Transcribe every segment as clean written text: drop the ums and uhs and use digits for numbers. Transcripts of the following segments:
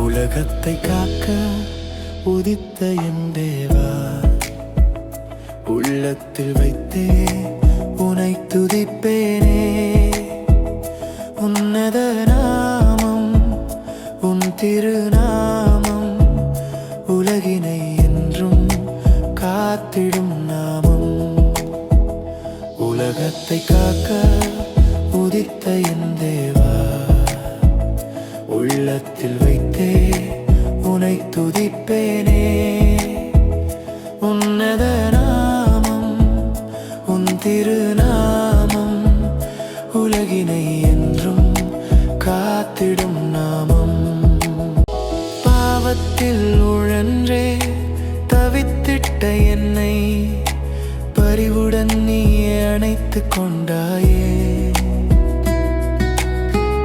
உலகத்தை காக்க உதித்த என் தேவா, உள்ளத்தில் வைத்தே உனை துதிப்பேனே. உன்னத நாமம் உன் திருநாமம், உலகினை என்றும் காத்திடும் நாமம். உலகத்தை காக்க உதித்த என் தேவா, உள்ளத்தில் வைத்தே உனை துதிப்பேனே. உன்னத நாமம் உன் திருநாமம், உலகினை என்றும் காத்திடும் நாமம். பாவத்தில் உழன்றே தவித்திட்ட என்னை பரிவுடன் நீ அணைத்துக் கொண்டாயே.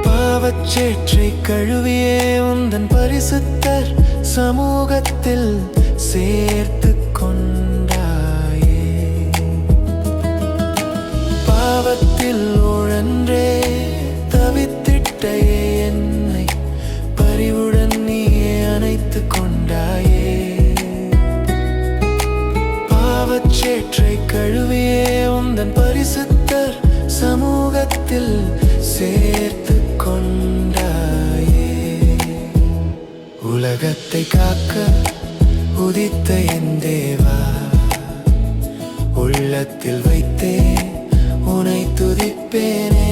பாவச்சேற்றை கழுவியே உந்தன் பரிசுத்தர் சமூகத்தில் சேர்த்து கொண்டாயே. பாவத்தில் உழன்றே தவித்திட்ட என்னை பரிவுடன் நீ அணைத்துக் கொண்டாயே. பாவச்சேற்றை கழுவியே உந்தன் பரிசுத்தர் சமூகத்தில் சேர்த்து கொண்டாயே. உலகத்தை காக்க உதித்த என் தேவா, உள்ளத்தில் வைத்தே உனை துதிப்பேனே.